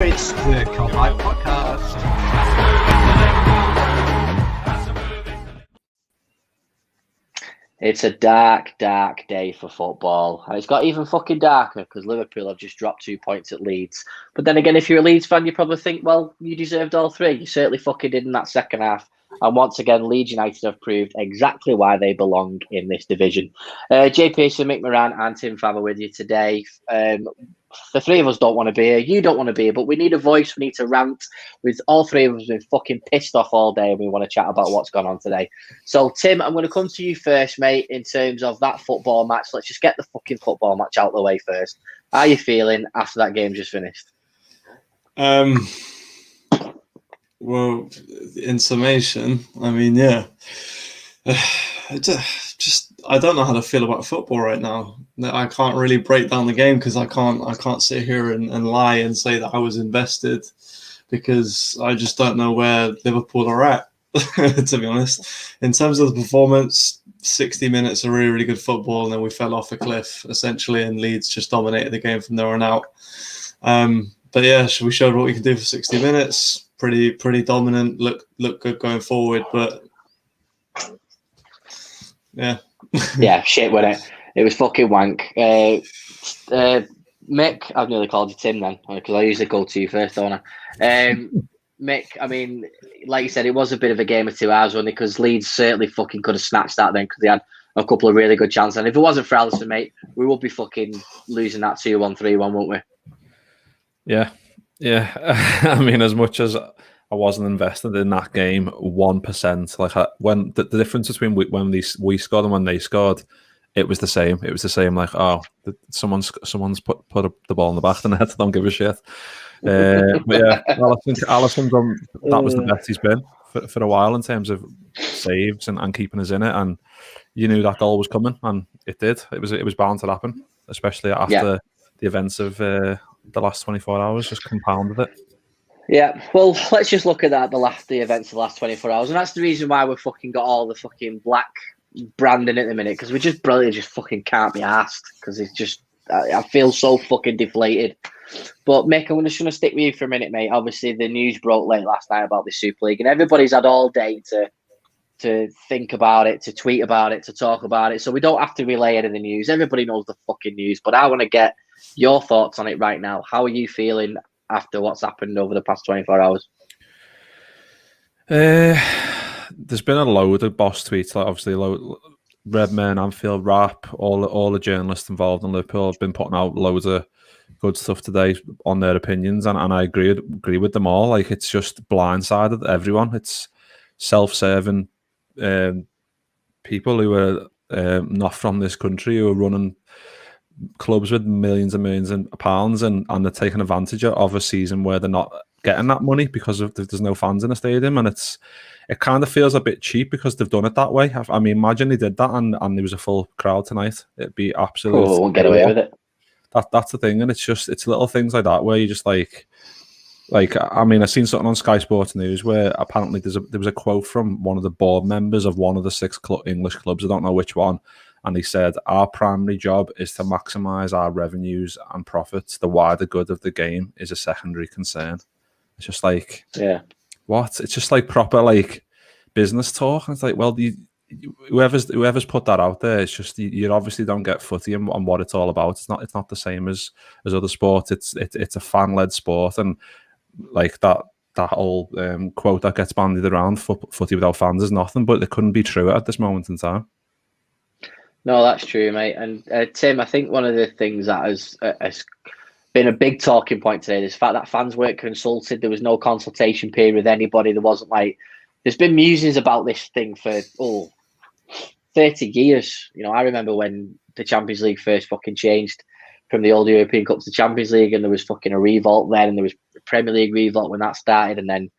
It's the Combine Podcast. It's a dark, dark day for football. And it's got even fucking darker because Liverpool have just dropped 2 points at Leeds. But then again, if you're a Leeds fan, you probably think, well, you deserved all three. You certainly fucking did in that second half. And once again, Leeds United have proved exactly why they belong in this division. Jay Pearson, Mick Moran and Tim Faber with you today. The three of us don't want to be here. You don't want to be here, but we need a voice. We need to rant. With all three of us been fucking pissed off all day, and we want to chat about what's gone on today. So, Tim, I'm going to come to you first, mate, in terms of that football match. Let's just get the fucking football match out of the way first. How are you feeling after that game just finished? Well, in summation, I mean, yeah. I don't know how to feel about football right now. I can't really break down the game because I can't sit here and lie and say that I was invested because I just don't know where Liverpool are at, to be honest. In terms of the performance, 60 minutes of really, really good football, and then we fell off a cliff, essentially, and Leeds just dominated the game from there on out. But yeah, we showed what we can do for 60 minutes. Pretty dominant, look good going forward, but yeah. Yeah, shit, wasn't it? It was fucking wank. Mick, I've nearly called you Tim then, because I usually go to you first, don't I? Mick, I mean, like you said, it was a bit of a game of 2 hours, wasn't it? Because Leeds certainly fucking could have snatched that then, because they had a couple of really good chances. And if it wasn't for Alisson, mate, we would be fucking losing that 2-1, 3-1, wouldn't we? Yeah. I mean, as much as I wasn't invested in that game 1%, like when the difference between when we scored and when they scored, it was the same. It was the same. Like, oh, someone's put the ball in the back of the net. Don't give a shit. But yeah, Alisson that was the best he's been for a while in terms of saves and keeping us in it. And you knew that goal was coming, and it did. It was bound to happen, especially after the events of the last 24 hours just compounded it. Yeah, well, let's just look at that, the events of the last 24 hours. And that's the reason why we've fucking got all the fucking black branding at the minute, because we just brilliantly just fucking can't be asked, because it's just, I feel so fucking deflated. But Mick, I'm just going to stick with you for a minute, mate. Obviously, the news broke late last night about the Super League, and everybody's had all day to think about it, to tweet about it, to talk about it. So we don't have to relay any of the news. Everybody knows the fucking news, but I want to get your thoughts on it right now. How are you feeling after what's happened over the past 24 hours? There's been a load of boss tweets, like obviously Redmayne, Anfield Rap, all the journalists involved in Liverpool have been putting out loads of good stuff today on their opinions, and I agree with them all. Like, it's just blindsided everyone. It's self-serving people who are not from this country, who are running clubs with millions and millions of pounds, and they're taking advantage of a season where they're not getting that money because there's no fans in the stadium, and it kind of feels a bit cheap because they've done it that way. I mean, imagine they did that and there was a full crowd tonight. It'd be absolute. Oh, won't get away with it. That's the thing, and it's little things like that where you just like I mean, I've seen something on Sky Sports News where apparently there was a quote from one of the board members of one of the 6 English clubs. I don't know which one. And he said, our primary job is to maximise our revenues and profits. The wider good of the game is a secondary concern. It's just like, yeah, what? It's just like proper like business talk. And it's like, well, whoever's put that out there, it's just you obviously don't get footy on what it's all about. It's not the same as other sports. It's a fan-led sport, and like that old quote that gets bandied around, footy without fans is nothing. But it couldn't be true at this moment in time. No, that's true, mate. And Tim, I think one of the things that has been a big talking point today is the fact that fans weren't consulted. There was no consultation period with anybody. There wasn't there's been musings about this thing for 30 years. You know, I remember when the Champions League first fucking changed from the old European Cup to the Champions League, and there was fucking a revolt then, and there was the Premier League revolt when that started, and then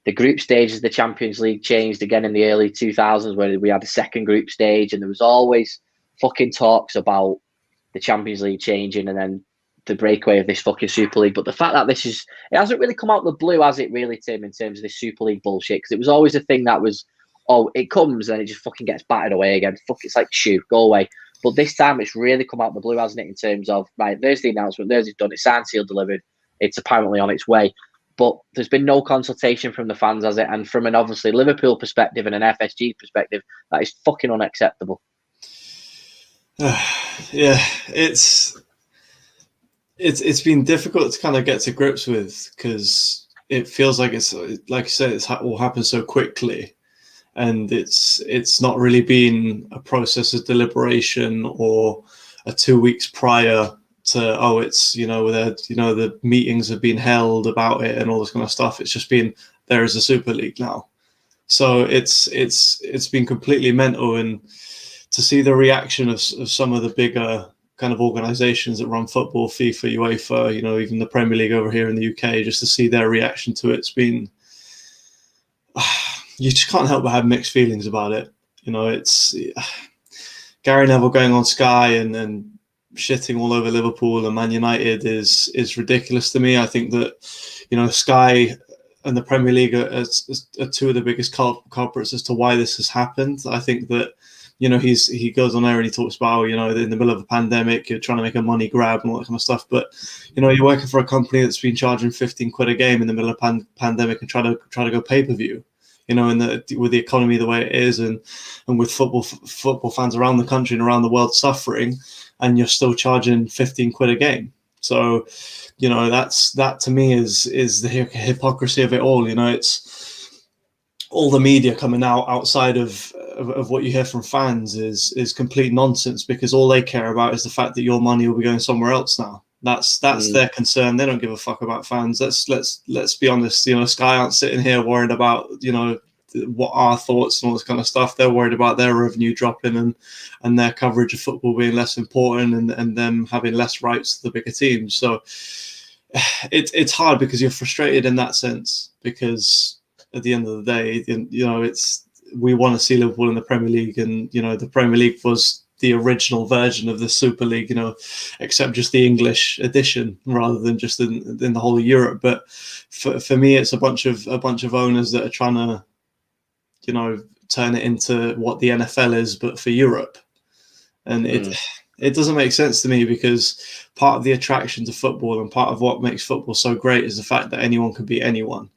the group stages of the Champions League changed again in the early 2000s, where we had a second group stage, and there was always fucking talks about the Champions League changing and then the breakaway of this fucking Super League. But the fact that it hasn't really come out of the blue, has it really, Tim, in terms of this Super League bullshit? Because it was always a thing that was, it comes and it just fucking gets battered away again. Fuck, it's like, shoo, go away. But this time it's really come out of the blue, hasn't it, in terms of, right, there's the announcement, there's it done, it's signed, sealed, delivered. it's apparently on its way. But there's been no consultation from the fans, has it? And from an obviously Liverpool perspective and an FSG perspective, that is fucking unacceptable. Yeah, it's been difficult to kind of get to grips with, because it feels like it's, like you said, it's all happened so quickly, and it's not really been a process of deliberation or a 2 weeks prior to, oh, it's, the meetings have been held about it and all this kind of stuff. It's just been, there is a Super League now. So it's been completely mental, and to see the reaction of some of the bigger kind of organizations that run football, FIFA, UEFA, even the Premier League over here in the UK, just to see their reaction to it's been, you just can't help but have mixed feelings about it. It's Gary Neville going on Sky and shitting all over Liverpool and Man United is ridiculous to me. I think that, Sky and the Premier League are two of the biggest culprits as to why this has happened. I think that, he goes on there and he talks about, in the middle of a pandemic, you're trying to make a money grab and all that kind of stuff. But, you're working for a company that's been charging 15 quid a game in the middle of pandemic and try to go pay-per-view, with the economy the way it is, and with football fans around the country and around the world suffering, and you're still charging 15 quid a game. So, that to me is the hypocrisy of it all. It's all the media coming out outside of what you hear from fans is complete nonsense, because all they care about is the fact that your money will be going somewhere else now. That's their concern. They don't give a fuck about fans. Let's be honest. Sky aren't sitting here worried about what our thoughts and all this kind of stuff. They're worried about their revenue dropping and their coverage of football being less important, and them having less rights to the bigger teams. So it's hard, because you're frustrated in that sense, because at the end of the day, we want to see Liverpool in the Premier League, and the Premier League was the original version of the Super League, except just the English edition rather than just in the whole of Europe. But for me, it's a bunch of owners that are trying to, turn it into what the NFL is, but for Europe, and it doesn't make sense to me, because part of the attraction to football and part of what makes football so great is the fact that anyone can beat anyone.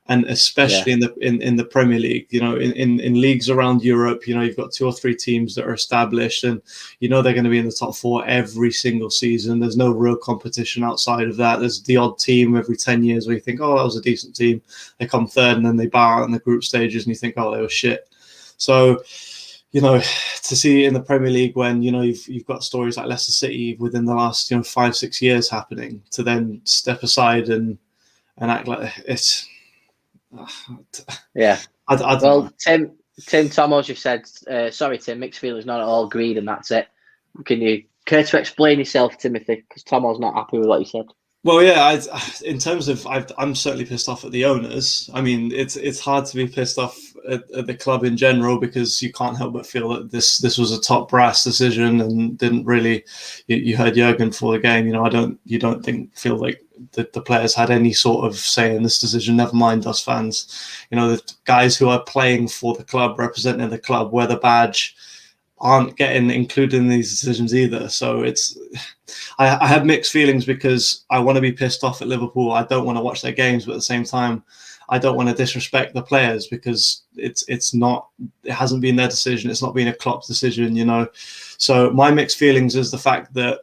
And especially in the Premier League, in leagues around Europe, you've got 2 or 3 teams that are established, and they're going to be in the top 4 every single season. There's no real competition outside of that. There's the odd team every 10 years where you think, oh, that was a decent team. They come third, and then they bow out in the group stages, and you think, oh, they were shit. So, to see in the Premier League when you've got stories like Leicester City within the last 5-6 years happening, to then step aside and act like it's. Yeah. I well, Tim, Tom, you said, sorry, Tim, mixed feelings, not at all greed, and that's it. Can you care to explain yourself, Timothy? Because Tomo's not happy with what you said. Well, yeah, in terms of, I'm certainly pissed off at the owners. I mean, it's hard to be pissed off at the club in general, because you can't help but feel that this was a top brass decision, and didn't really. You heard Jurgen before the game. You don't feel like the players had any sort of say in this decision. Never mind us fans. The guys who are playing for the club, representing the club, wear the badge, aren't getting included in these decisions either. So I have mixed feelings, because I want to be pissed off at Liverpool. I don't want to watch their games, but at the same time, I don't want to disrespect the players, because it hasn't been their decision. It's not been a Klopp's decision, So my mixed feelings is the fact that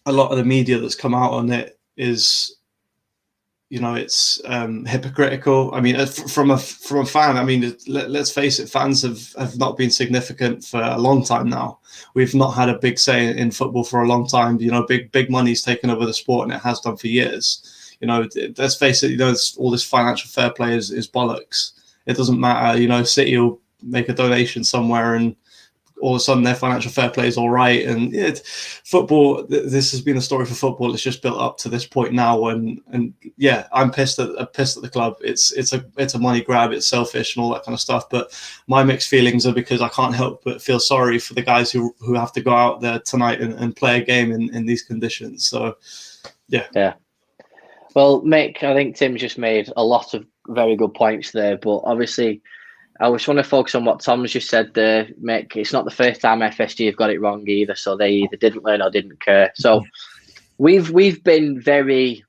a lot of the media that's come out on it is, it's hypocritical. I mean, from a fan, I mean, let's face it, fans have not been significant for a long time now. We've not had a big say in football for a long time. Big money's taken over the sport, and it has done for years. Let's face it, all this financial fair play is bollocks. It doesn't matter. City will make a donation somewhere, and all of a sudden their financial fair play is all right. And football, this has been a story for football. It's just built up to this point now, and yeah, I'm pissed at the club. It's a money grab. It's selfish and all that kind of stuff. But my mixed feelings are because I can't help but feel sorry for the guys who have to go out there tonight and play a game in these conditions. So yeah. Well, Mick, I think Tim's just made a lot of very good points there, but obviously I just want to focus on what Tom's just said there, Mick. It's not the first time FSG have got it wrong either, so they either didn't learn or didn't care. So we've been very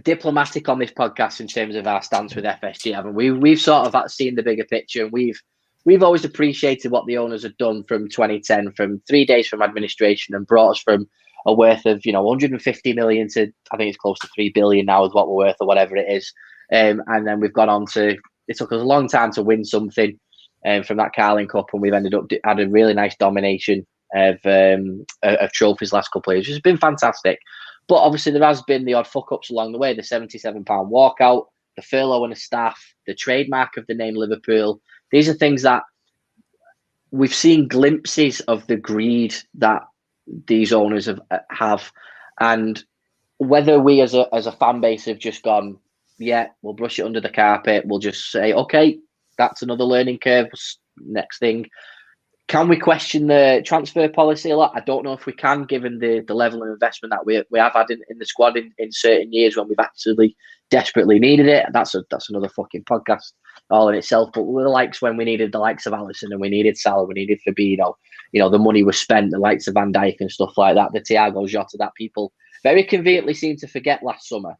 diplomatic on this podcast in terms of our stance with FSG, haven't we? We've sort of seen the bigger picture, and we've always appreciated what the owners have done from 2010, from 3 days from administration, and brought us from a worth of 150 million to, I think it's close to 3 billion now is what we're worth, or whatever it is. And then we've gone on to, it took us a long time to win something from that Carling Cup, and we've ended up had a really nice domination of trophies last couple of years, which has been fantastic. But obviously there has been the odd fuck ups along the way, the £77 walkout, the furlough and the staff, the trademark of the name Liverpool. These are things that we've seen glimpses of the greed that these owners have. And whether we as a fan base have just gone, yeah, we'll brush it under the carpet, we'll just say, okay, that's another learning curve, next thing. Can we question the transfer policy a lot? I don't know if we can, given the level of investment that we have had in the squad in certain years when we've actually desperately needed it. That's another fucking podcast all in itself. But with the likes when we needed the likes of Alisson and we needed Salah, we needed Fabinho, the money was spent, the likes of Van Dijk and stuff like that, the Thiago Jota that people very conveniently seem to forget last summer.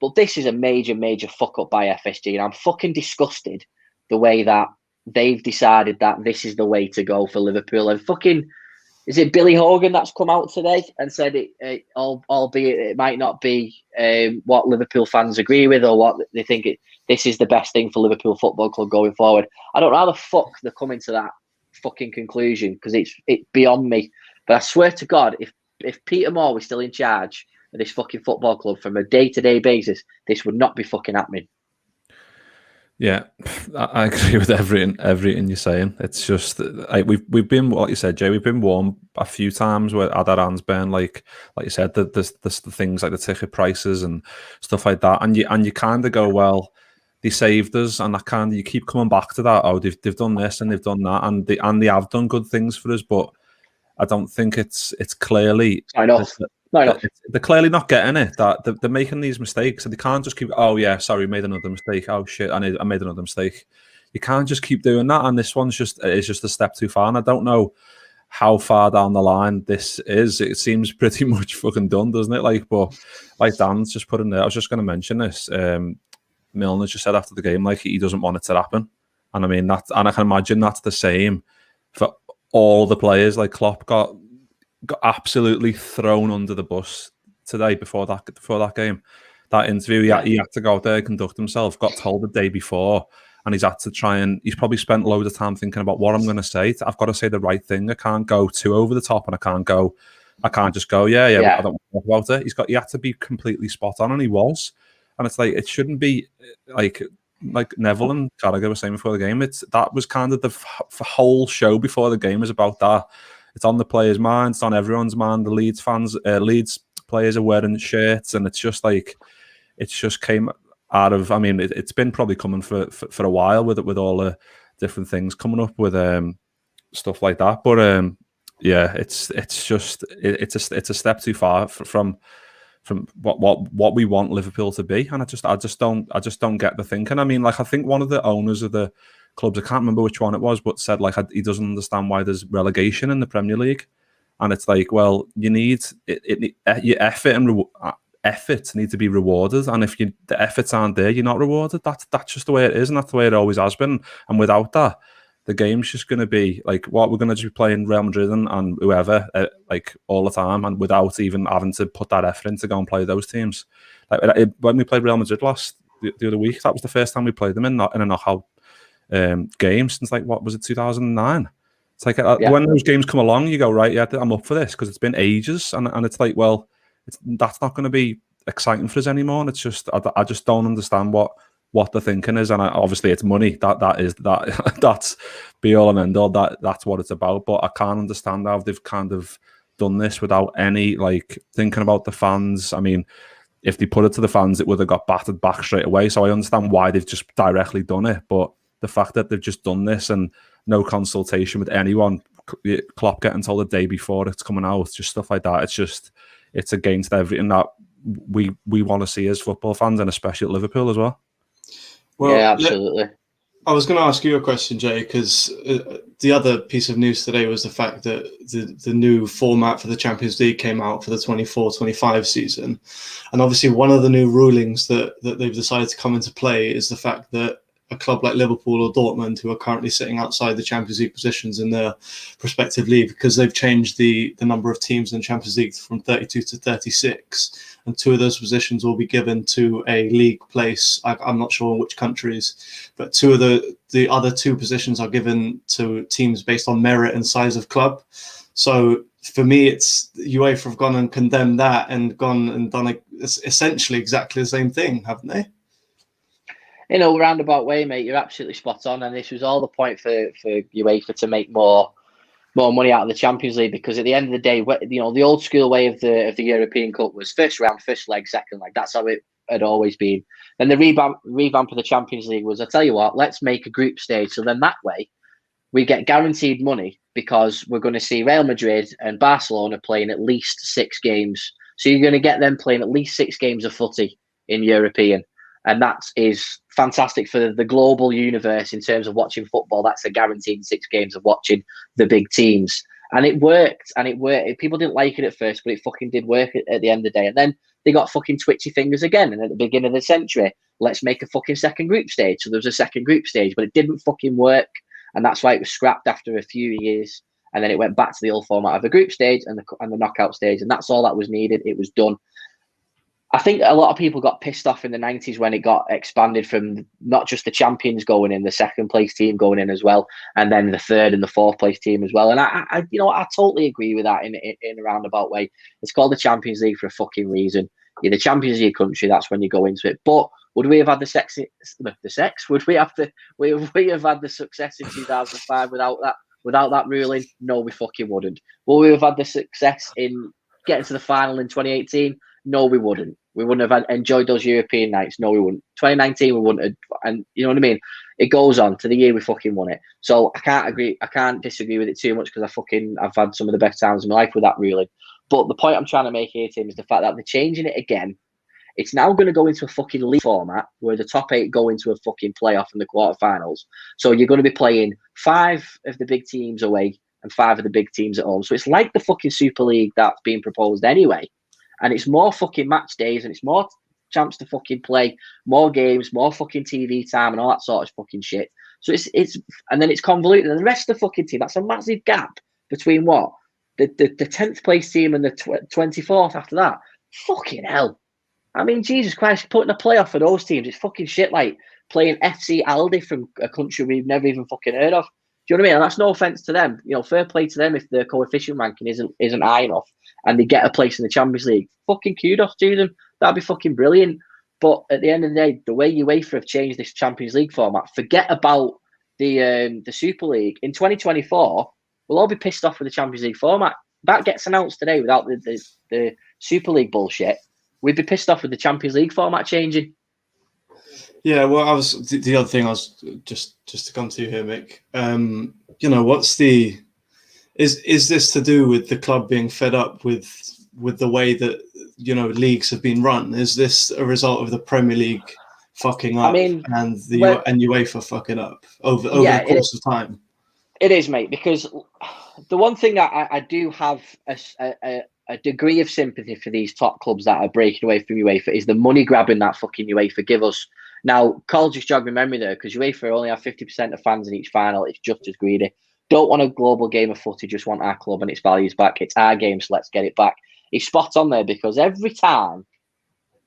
But this is a major, major fuck up by FSG, and I'm fucking disgusted the way that they've decided that this is the way to go for Liverpool. And fucking, is it Billy Hogan that's come out today and said albeit it might not be what Liverpool fans agree with or what they think this is the best thing for Liverpool Football Club going forward. I don't know how the fuck they're coming to that fucking conclusion, because it's beyond me. But I swear to God, if Peter Moore was still in charge of this fucking football club from a day-to-day basis, this would not be fucking happening. Yeah, I agree with everything you're saying. It's just we've been, what you said, Jay. We've been warned a few times where had our hands burn, like you said, the things like the ticket prices and stuff like that, and you kind of go, well, they saved us, and you keep coming back to that. Oh, they've done this and they've done that, and they have done good things for us, but I don't think it's clearly enough. They're clearly not getting it, that they're making these mistakes, and they can't just keep, oh yeah, sorry, made another mistake, oh shit, I made another mistake. You can't just keep doing that, and this one's just a step too far, and I don't know how far down the line this is. It seems pretty much fucking done, doesn't it? But like Dan's just put in there, I was just going to mention this, Milner just said after the game, he doesn't want it to happen, and I mean that, and I can imagine that's the same for all the players. Like Klopp got absolutely thrown under the bus today before that game. That interview, he had to go out there, conduct himself, got told the day before, and he's had to try, and he's probably spent loads of time thinking about what I'm going to say. I've got to say the right thing. I can't go too over the top, and I can't just go, yeah. I don't want to talk about it. He had to be completely spot on, and he was. And it's it shouldn't be like Neville and Carragher were saying before the game. That was kind of the whole show before the game was about that. It's on the players' minds, it's on everyone's mind. The Leeds players are wearing shirts, and it's just it's just came out of. I mean, it's been probably coming for a while with all the different things coming up with stuff like that. But yeah, it's a step too far from what we want Liverpool to be, and I just don't get the thinking. I mean, I think one of the owners of the clubs, I can't remember which one it was, but said he doesn't understand why there's relegation in the Premier League, and it's well, you need your effort and efforts need to be rewarded, and if the efforts aren't there, you're not rewarded. That's just the way it is, and that's the way it always has been. And without that, the game's just going to be what we're going to be playing Real Madrid and whoever all the time, and without even having to put that effort in to go and play those teams. When we played Real Madrid the other week, that was the first time we played them in a knockout game since what was it, 2009? It's when those games come along, you go, right, yeah, I'm up for this, because it's been ages, and it's well, that's not going to be exciting for us anymore. And it's just I just don't understand what the thinking is, and obviously it's money. That's be all and end all. That's what it's about. But I can't understand how they've kind of done this without any thinking about the fans. I mean, if they put it to the fans, it would have got battered back straight away. So I understand why they've just directly done it. But the fact that they've just done this and no consultation with anyone, Klopp getting told the day before it's coming out, just stuff like that. It's against everything that we want to see as football fans, and especially at Liverpool as well. Well, yeah, absolutely. I was going to ask you a question, Jay, because the other piece of news today was the fact that the new format for the Champions League came out for the 24-25 season. And obviously one of the new rulings that they've decided to come into play is the fact that a club like Liverpool or Dortmund, who are currently sitting outside the Champions League positions in their respective league, because they've changed the number of teams in the Champions League from 32 to 36, and 2 of those positions will be given to a league place. I'm not sure in which countries, but 2 of the other 2 positions are given to teams based on merit and size of club. So for me, it's UEFA have gone and condemned that and gone and done essentially exactly the same thing, haven't they? In a roundabout way, mate, you're absolutely spot on. And this was all the point for UEFA to make more money out of the Champions League, because at the end of the day, the old school way of the European Cup was first round, first leg, second leg. That's how it had always been. Then the revamp of the Champions League was, I tell you what, let's make a group stage. So then that way we get guaranteed money, because we're going to see Real Madrid and Barcelona playing at least 6 games. So you're going to get them playing at least 6 games of footy in European. And that is fantastic for the global universe in terms of watching football. That's a guaranteed 6 games of watching the big teams. And it worked. People didn't like it at first, but it fucking did work at the end of the day. And then they got fucking twitchy fingers again. And at the beginning of the century, let's make a fucking second group stage. So there was a second group stage, but it didn't fucking work. And that's why it was scrapped after a few years. And then it went back to the old format of a group stage and the knockout stage. And that's all that was needed. It was done. I think a lot of people got pissed off in the 90s when it got expanded from not just the champions going in, the second place team going in as well, and then the third and the fourth place team as well. And I totally agree with that in a roundabout way. It's called the Champions League for a fucking reason. You're the Champions League country, that's when you go into it. But would we have had the sex? Would we have had the success in 2005 without that ruling? No, we fucking wouldn't. Will we have had the success in getting to the final in 2018? No, we wouldn't. We wouldn't have enjoyed those European nights. No, we wouldn't. 2019, we wouldn't have. And you know what I mean? It goes on to the year we fucking won it. So I can't disagree with it too much, because I've had some of the best times in my life with that ruling. But the point I'm trying to make here, Tim, is the fact that they're changing it again. It's now going to go into a fucking league format where the top 8 go into a fucking playoff in the quarterfinals. So you're going to be playing 5 of the big teams away and 5 of the big teams at home. So it's like the fucking Super League that's being proposed anyway. And it's more fucking match days, and it's more chance to fucking play more games, more fucking TV time, and all that sort of fucking shit. So it's and then it's convoluted. And the rest of the fucking team, that's a massive gap between what the 10th place team and the 24th after that. Fucking hell. I mean, Jesus Christ, putting a playoff for those teams, it's fucking shit like playing FC Aldi from a country we've never even fucking heard of. Do you know what I mean? And that's no offense to them. Fair play to them if their coefficient ranking isn't high enough and they get a place in the Champions League. Fucking kudos to them. That'd be fucking brilliant. But at the end of the day, the way UEFA have changed this Champions League format, forget about the Super League. In 2024, we'll all be pissed off with the Champions League format. That gets announced today without the Super League bullshit. We'd be pissed off with the Champions League format changing. Yeah, well, the other thing I was just to come to you here, Mick. What's is this to do with the club being fed up with the way that leagues have been run? Is this a result of the Premier League fucking up and UEFA fucking up over the course of time? It is, mate, because the one thing I do have a degree of sympathy for these top clubs that are breaking away from UEFA is the money grabbing that fucking UEFA give us. Now, Carl just jogged my memory there, because UEFA only have 50% of fans in each final. It's just as greedy. Don't want a global game of footy, just want our club and its values back. It's our game, so let's get it back. He's spot on there, because every time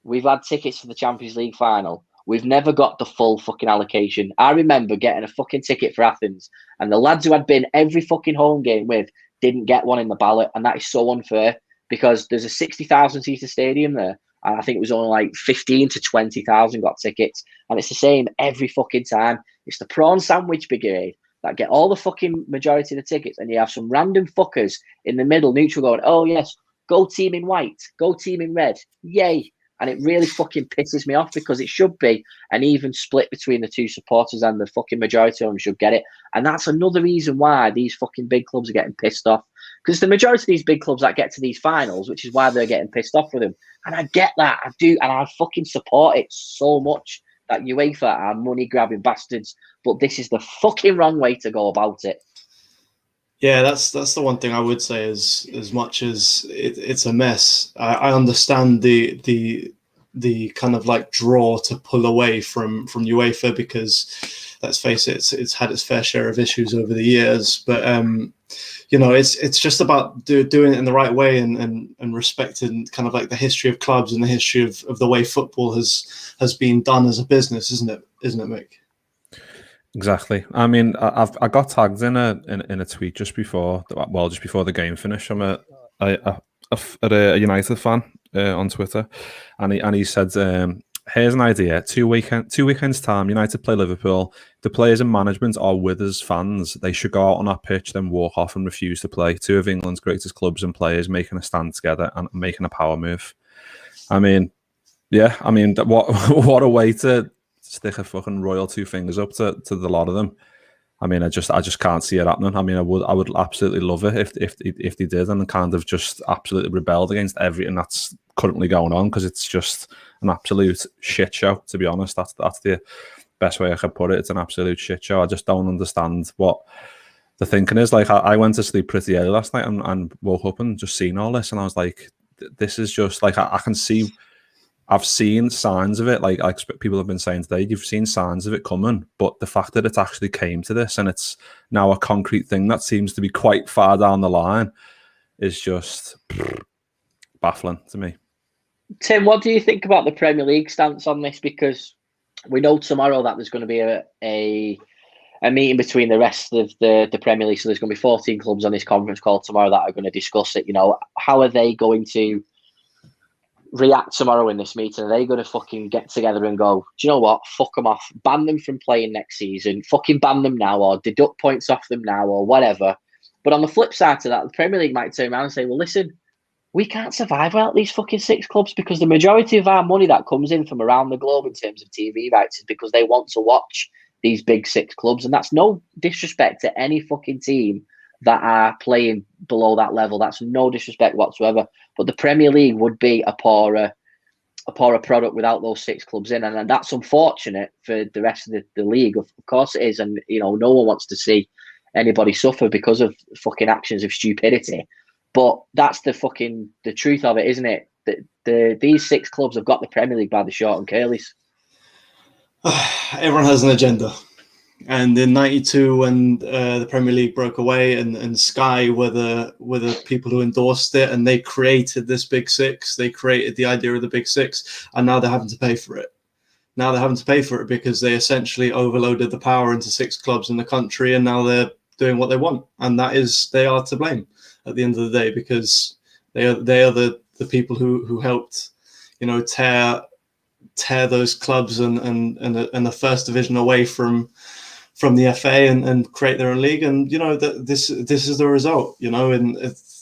we've had tickets for the Champions League final, we've never got the full fucking allocation. I remember getting a fucking ticket for Athens, and the lads who had been every fucking home game with didn't get one in the ballot, and that is so unfair, because there's a 60,000 seater stadium there, and I think it was only like 15 to 20,000 got tickets, and it's the same every fucking time. It's the prawn sandwich brigade that get all the fucking majority of the tickets, and you have some random fuckers in the middle, neutral, going, oh yes, go team in white, go team in red, yay. And it really fucking pisses me off, because it should be an even split between the two supporters, and the fucking majority of them should get it. And that's another reason why these fucking big clubs are getting pissed off, because the majority of these big clubs that get to these finals, which is why they're getting pissed off with them. And I get that, I do, and I fucking support it so much that UEFA are money-grabbing bastards, but this is the fucking wrong way to go about it. Yeah, that's the one thing I would say is as much as it's a mess. I understand the kind of like draw to pull away from UEFA because let's face it, it's had its fair share of issues over the years. But it's just about doing it in the right way and respecting kind of like the history of clubs and the history of the way football has been done as a business, isn't it, Mick? Exactly. I mean, I got tagged in a tweet just before the game finished. I'm a United fan on Twitter, and he said, "Here's an idea: two weekends time, United play Liverpool. The players and management are with us fans. They should go out on our pitch, then walk off and refuse to play. Two of England's greatest clubs and players making a stand together and making a power move." I mean, yeah. I mean, what a way to stick a fucking royal two fingers up to the lot of them. I mean, I just can't see it happening. I mean, I would absolutely love it if they did and kind of just absolutely rebelled against everything that's currently going on, because it's just an absolute shit show. To be honest, that's the best way I could put it. It's an absolute shit show. I just don't understand what the thinking is. Like, I went to sleep pretty early last night and woke up and just seen all this, and I was like, this is just like I can see. I've seen signs of it, like people have been saying today, you've seen signs of it coming, but the fact that it actually came to this and it's now a concrete thing that seems to be quite far down the line is just baffling to me. Tim, what do you think about the Premier League stance on this? Because we know tomorrow that there's going to be a meeting between the rest of the Premier League, so there's going to be 14 clubs on this conference call tomorrow that are going to discuss it. How are they going to react tomorrow in this meeting? Are they going to fucking get together and go, do you know what, fuck them off, ban them from playing next season, fucking ban them now, or deduct points off them now, or whatever? But on the flip side to that, the Premier League might turn around and say, well, listen, we can't survive without these fucking 6 clubs, because the majority of our money that comes in from around the globe in terms of TV rights is because they want to watch these big 6 clubs. And that's no disrespect to any fucking team that are playing below that level. That's no disrespect whatsoever. But the Premier League would be a poorer product without those 6 clubs in. And that's unfortunate for the rest of the league. Of course it is. And, no one wants to see anybody suffer because of fucking actions of stupidity. But that's the truth of it, isn't it? These 6 clubs have got the Premier League by the short and curlies. Everyone has an agenda. And in '92, when the Premier League broke away, and Sky were the people who endorsed it, and they created this Big Six, they created the idea of the Big Six, and now they're having to pay for it. Now they're having to pay for it because they essentially overloaded the power into 6 clubs in the country, and now they're doing what they want, and they are to blame at the end of the day, because they are the people who helped, tear those clubs and the first division away from the FA and create their own league. And this is the result, and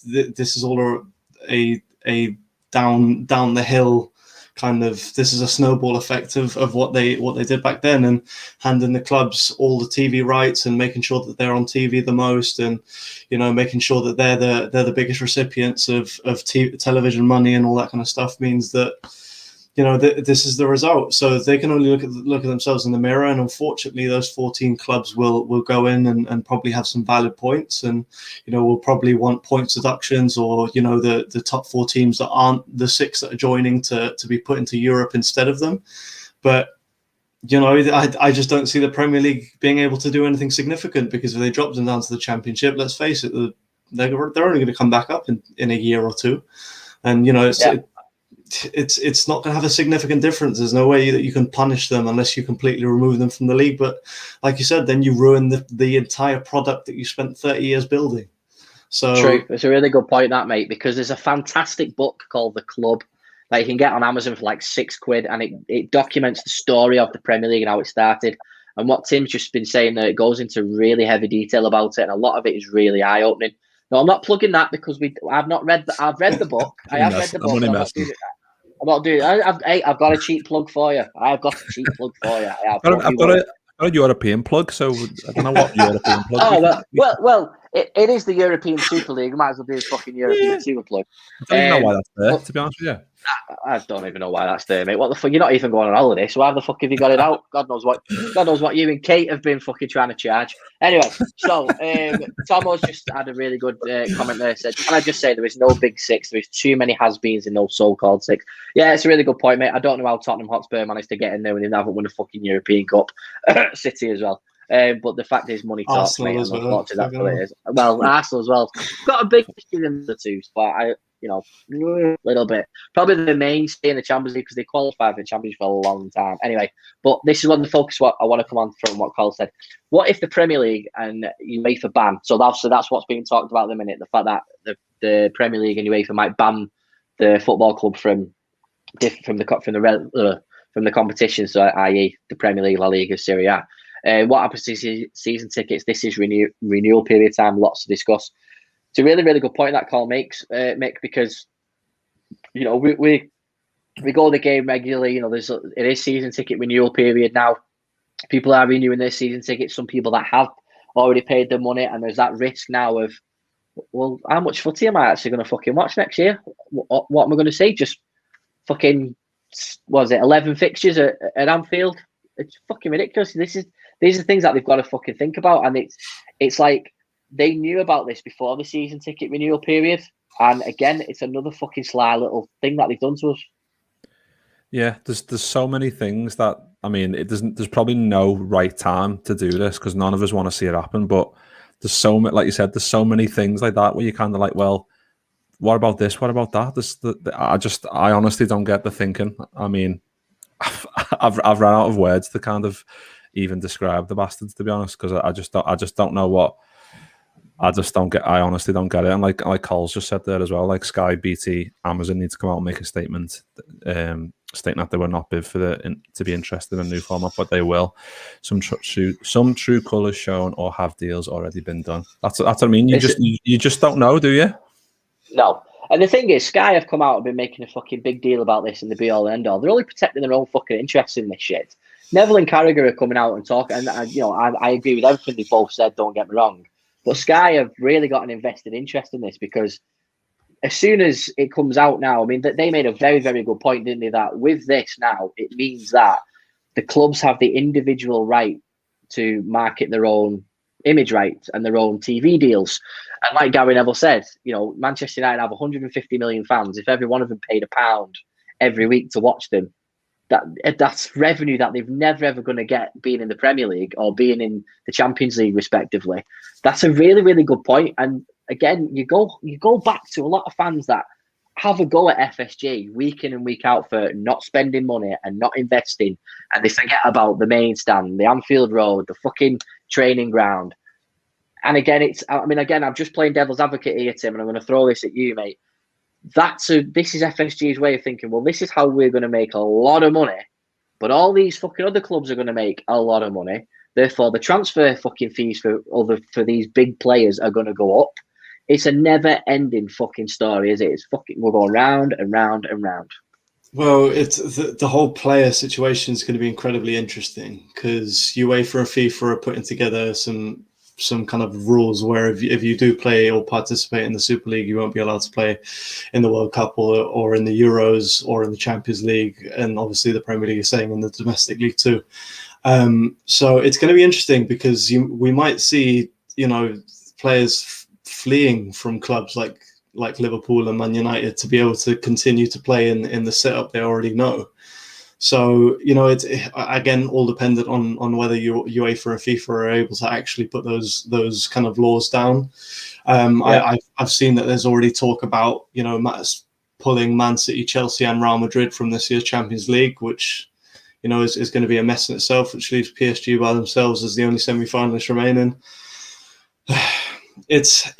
this is all a down the hill kind of, this is a snowball effect of what they did back then, and handing the clubs all the TV rights and making sure that they're on TV the most, and making sure that they're the biggest recipients of television money and all that kind of stuff means that this is the result. So they can only look at themselves in the mirror, and unfortunately those 14 clubs will go in and probably have some valid points, and will probably want points deductions, or the top 4 teams that aren't the 6 that are joining to be put into Europe instead of them. But I just don't see the Premier League being able to do anything significant, because if they drop them down to the Championship, let's face it, they're only going to come back up in a year or two, and it's not going to have a significant difference. There's no way that you can punish them unless you completely remove them from the league. But like you said, then you ruin the entire product that you spent 30 years building. So true. It's a really good point, that, mate, because there's a fantastic book called The Club that you can get on Amazon for like £6, and it documents the story of the Premier League and how it started. And what Tim's just been saying there, it goes into really heavy detail about it, and a lot of it is really eye-opening. No, I'm not plugging that because I've not read. I've read the book. I have read the book. I'm not doing it. I've got a cheap plug for you. I've got a cheap plug for you. I've got a European plug, so I don't know what European plug. Oh well. it is the European Super League. We might as well do the fucking European Super League. I don't even know why that's there, to be honest with you. I don't even know why that's there, mate. What the fuck? You're not even going on holiday, so why the fuck have you got it out? God knows what you and Kate have been fucking trying to charge. Anyway, so Tomo's just had a really good comment there. Said, "Can I just say there is no big six? There is too many has-beens in those so-called six." Yeah, it's a really good point, mate. I don't know how Tottenham Hotspur managed to get in there when they haven't won a fucking European Cup. City as well. But the fact is, money talks, mate. As well. Unfortunately, that's what it is. Well, Arsenal as well. Got a big history in the two, but a little bit. Probably the mainstay in the Champions League because they qualified for the Champions League for a long time. Anyway, but this is what the focus. What I want to come on from what Cole said. What if the Premier League and UEFA ban? So that's what's being talked about at the minute. The fact that the Premier League and UEFA might ban the football club from the competition. So, i.e., the Premier League, La Liga, Serie A. What happens to season tickets? This is renewal period time. Lots to discuss. It's a really, really good point that Carl makes, Mick, because we go to the game regularly. It is season ticket renewal period now. People are renewing their season tickets. Some people that have already paid their money, and there's that risk now of, well, how much footy am I actually going to fucking watch next year? What am I going to see? Just fucking, 11 fixtures at Anfield? It's fucking ridiculous. These are things that they've got to fucking think about, and it's like they knew about this before the season ticket renewal period, and again, it's another fucking sly little thing that they've done to us. Yeah, there's so many things that there's probably no right time to do this because none of us want to see it happen. But there's so many, like you said, there's so many things like that where you kind of like, well, what about this? What about that? I honestly don't get the thinking. I mean, I've run out of words to kind of even describe the bastards, to be honest, because I just don't know what. I honestly don't get it. And like Cole's just said there as well, like Sky, BT, Amazon need to come out and make a statement, stating that they will not bid for to be interested in a new format, but they will. Some true colours shown or have deals already been done. That's what I mean. You just don't know, do you? No. And the thing is, Sky have come out and been making a fucking big deal about this and the be all and end all. They're only protecting their own fucking interests in this shit. Neville and Carragher are coming out and talking, and I agree with everything they both said. Don't get me wrong, but Sky have really got an invested interest in this because as soon as it comes out now, I mean, they made a very, very good point, didn't they? That with this now, it means that the clubs have the individual right to market their own image rights and their own TV deals. And like Gary Neville said, Manchester United have 150 million fans. If every one of them paid £1 every week to watch them, that's revenue that they've never ever going to get being in the Premier League or being in the Champions League, respectively. That's a really, really good point. And again, you go back to a lot of fans that have a go at FSG week in and week out for not spending money and not investing, and they forget about the main stand, the Anfield Road, the fucking training ground. And again, I'm just playing devil's advocate here, Tim, and I'm going to throw this at you, mate. This is FSG's way of thinking, well, this is how we're going to make a lot of money, but all these fucking other clubs are going to make a lot of money. Therefore, the transfer fucking fees for these big players are going to go up. It's a never-ending fucking story, is it? We're going round and round and round. Well, it's the whole player situation is going to be incredibly interesting because UEFA and FIFA are putting together some kind of rules where if you do play or participate in the Super League, you won't be allowed to play in the World Cup or in the Euros or in the Champions League, and obviously the Premier League is saying in the domestic league too. So it's going to be interesting because we might see players fleeing from clubs like Liverpool and Man United to be able to continue to play in the setup they already know. So, it's again all dependent on whether UEFA and FIFA are able to actually put those kind of laws down. I've seen that there's already talk about, pulling Man City, Chelsea and Real Madrid from this year's Champions League, which, is going to be a mess in itself, which leaves PSG by themselves as the only semi-finalists remaining. It's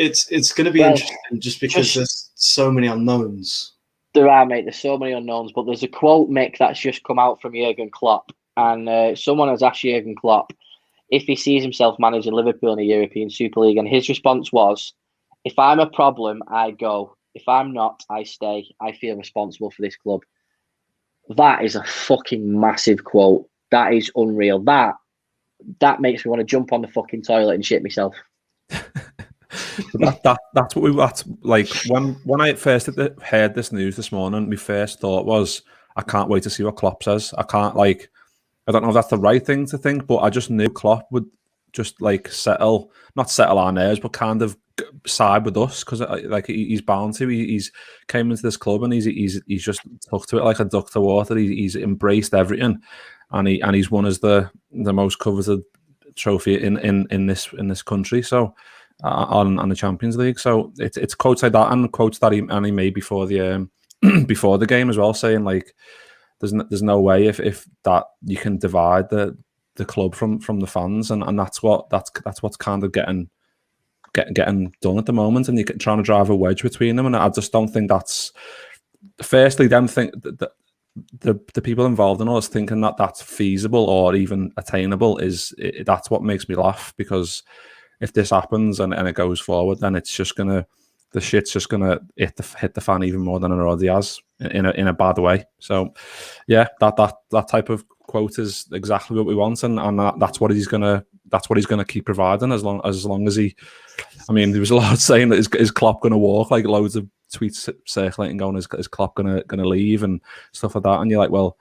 going to be interesting just because there's so many unknowns. There are, mate. There's so many unknowns, but there's a quote, Mick, that's just come out from Jurgen Klopp, and someone has asked Jurgen Klopp if he sees himself managing Liverpool in the European Super League, and his response was, "If I'm a problem, I go. If I'm not, I stay. I feel responsible for this club." That is a fucking massive quote. That is unreal. That makes me want to jump on the fucking toilet and shit myself. That's what that's like when I first heard this news this morning. My first thought was, I can't wait to see what Klopp says. I don't know if that's the right thing to think, but I just knew Klopp would just like not settle our nerves, but kind of side with us, because like he's bound to. He's came into this club and he's just took to it like a duck to water. He's embraced everything, and he's won as the most coveted trophy in this country. So on the Champions League. So it's quotes like that, and quotes that he made before the before the game as well, saying like there's no way if that you can divide the club from the fans, and that's what's kind of getting done at the moment, and you're trying to drive a wedge between them. And I just don't think that's, firstly, them think that the people involved in all this thinking that that's feasible or even attainable that's what makes me laugh, because if this happens and it goes forward, then it's just gonna, the shit's just gonna hit the fan even more than it already has in a bad way. So yeah, that type of quote is exactly what we want, and that's what he's gonna keep providing as long as he. I mean, there was a lot saying that is Klopp gonna walk, like loads of tweets circulating going, is Klopp gonna leave and stuff like that, and you're like, well,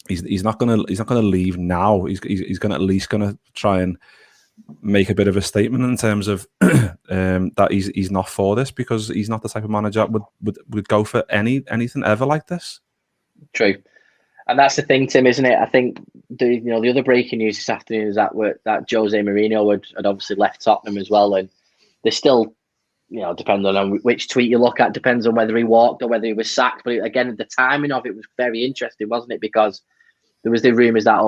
he's not gonna leave now. He's gonna at least gonna try and make a bit of a statement in terms of that he's not for this, because he's not the type of manager that would go for anything ever like this. True. And that's the thing, Tim, isn't it? I think the other breaking news this afternoon is that Jose Mourinho had obviously left Tottenham as well, and there's still, depending on which tweet you look at, depends on whether he walked or whether he was sacked. But again, the timing of it was very interesting, wasn't it? Because there was the rumours that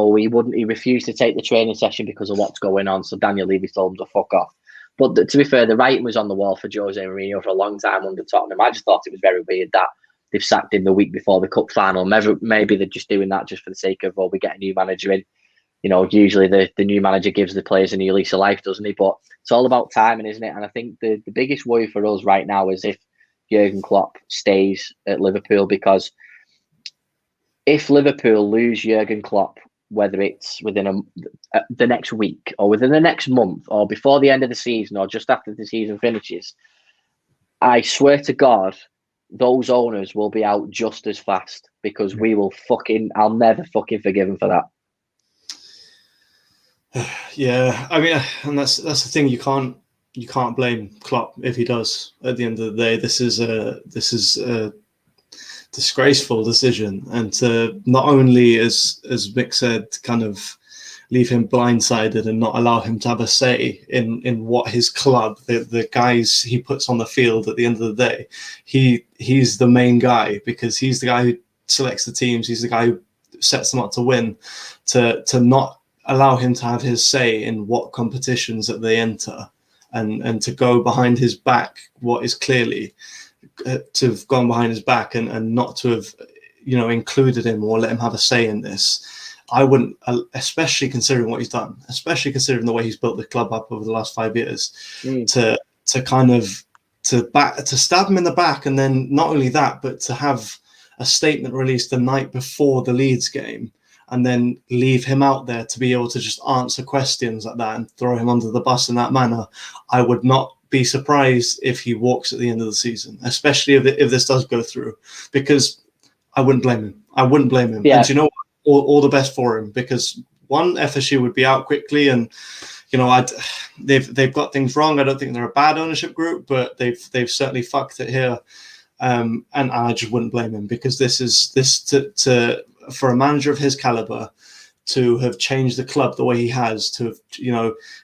he refused to take the training session because of what's going on. So Daniel Levy told him to fuck off. But to be fair, the writing was on the wall for Jose Mourinho for a long time under Tottenham. I just thought it was very weird that they've sacked him the week before the cup final. Maybe they're just doing that just for the sake of, we get a new manager in. Usually the new manager gives the players a new lease of life, doesn't he? But it's all about timing, isn't it? And I think the biggest worry for us right now is if Jurgen Klopp stays at Liverpool, because if Liverpool lose Jurgen Klopp, whether it's within the next week or within the next month or before the end of the season or just after the season finishes, I swear to God, those owners will be out just as fast, because I'll never fucking forgive them for that. Yeah, I mean, and that's the thing. You can't blame Klopp if he does. At the end of the day, this is a disgraceful decision, and to not only, as Mick said, kind of leave him blindsided and not allow him to have a say in what his club, the guys he puts on the field at the end of the day. He's the main guy, because he's the guy who selects the teams. He's the guy who sets them up to win. To not allow him to have his say in what competitions that they enter, and to go behind his back, what is clearly to have gone behind his back and not to have, included him or let him have a say in this. I wouldn't, especially considering what he's done, especially considering the way he's built the club up over the last 5 years, to stab him in the back, and then not only that, but to have a statement released the night before the Leeds game, and then leave him out there to be able to just answer questions like that and throw him under the bus in that manner. I would not be surprised if he walks at the end of the season, especially if this does go through, because I wouldn't blame him. Yeah. And you know what? All the best for him, because one, FSU would be out quickly, and they've got things wrong. I don't think they're a bad ownership group, but they've certainly fucked it here, and I just wouldn't blame him, because for a manager of his caliber to have changed the club the way he has, to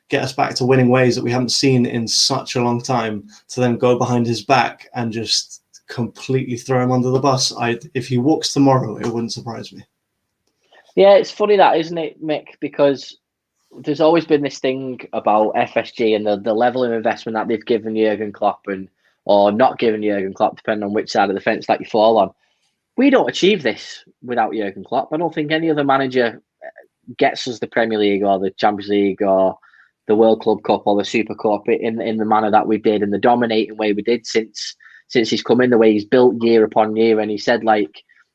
get us back to winning ways that we haven't seen in such a long time, to then go behind his back and just completely throw him under the bus. If he walks tomorrow, it wouldn't surprise me. Yeah, it's funny that, isn't it, Mick? Because there's always been this thing about FSG and the level of investment that they've given Jurgen Klopp or not given Jurgen Klopp, depending on which side of the fence that you fall on. We don't achieve this without Jurgen Klopp. I don't think any other manager gets us the Premier League or the Champions League or the World Club Cup or the Super Cup in the manner that we did, and the dominating way we did since he's come in, the way he's built year upon year. And he said,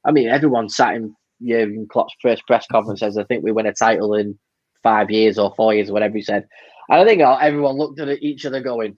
everyone sat in Jurgen Klopp's first press conference says, I think we win a title in 5 years or 4 years, or whatever he said. And I think everyone looked at each other going,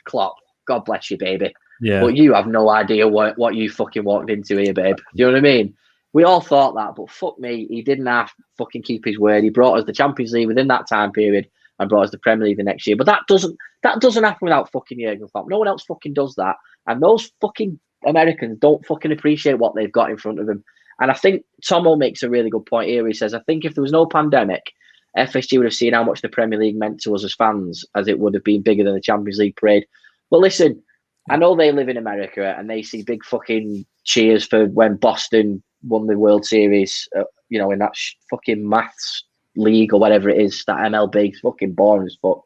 Klopp, God bless you, baby. Yeah. But you have no idea what you fucking walked into here, babe. Do you know what I mean? We all thought that, but fuck me, he didn't have to fucking keep his word. He brought us the Champions League within that time period and brought us the Premier League the next year. But that doesn't happen without fucking Jurgen Klopp. No one else fucking does that. And those fucking Americans don't fucking appreciate what they've got in front of them. And I think Tomo makes a really good point here. He says, I think if there was no pandemic, FSG would have seen how much the Premier League meant to us as fans, as it would have been bigger than the Champions League parade. But listen, I know they live in America and they see big fucking cheers for when Boston won the World Series, in that fucking maths league or whatever it is, that MLB. It's fucking boring as fuck.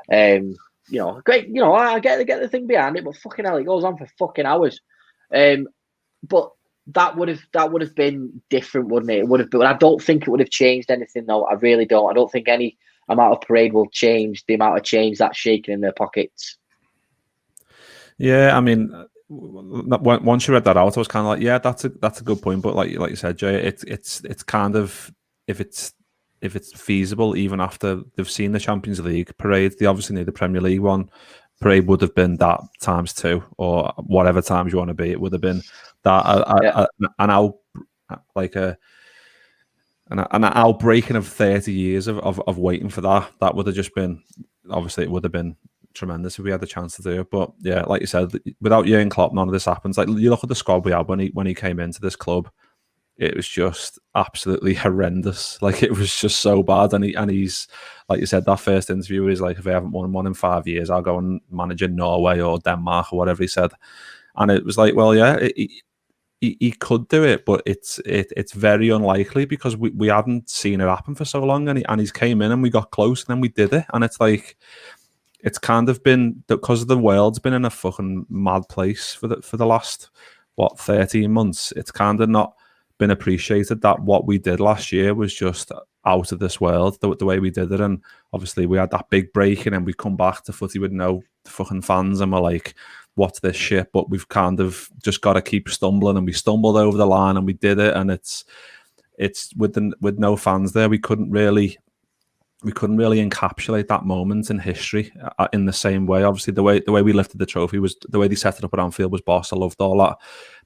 Great. I get the thing behind it, but fucking hell, it goes on for fucking hours. But that would have been different, wouldn't it? It would have been. I don't think it would have changed anything, though. I really don't. I don't think any amount of parade will change the amount of change that's shaking in their pockets. Yeah, I mean, once you read that out, I was kind of like, yeah, that's a good point. But like you said, Jay, it's kind of if it's feasible, even after they've seen the Champions League parade, they obviously need the Premier League one. Parade would have been that times 2 or whatever times you want to be. It would have been that an outbreaking of 30 years of waiting for that. That would have just been, obviously, it would have been tremendous if we had the chance to do it. But yeah, like you said, without Jurgen Klopp, none of this happens. Like, you look at the squad we had when he came into this club, it was just absolutely horrendous. Like, it was just so bad. And he's, like you said, that first interview is like, if I haven't won one in 5 years, I'll go and manage in Norway or Denmark or whatever he said. And it was like, well, yeah, he could do it, but it's very unlikely because we hadn't seen it happen for so long. And he's came in and we got close and then we did it. And it's like, it's kind of been, because the world's been in a fucking mad place for the last 13 months. It's kind of not been appreciated that what we did last year was just out of this world, the way we did it. And obviously we had that big break and then we come back to footy with no fucking fans and we're like, what's this shit? But we've kind of just got to keep stumbling, and we stumbled over the line and we did it. And it's with no fans there, we couldn't really encapsulate that moment in history in the same way. Obviously, the way we lifted the trophy was the way they set it up at Anfield was boss. I loved all that,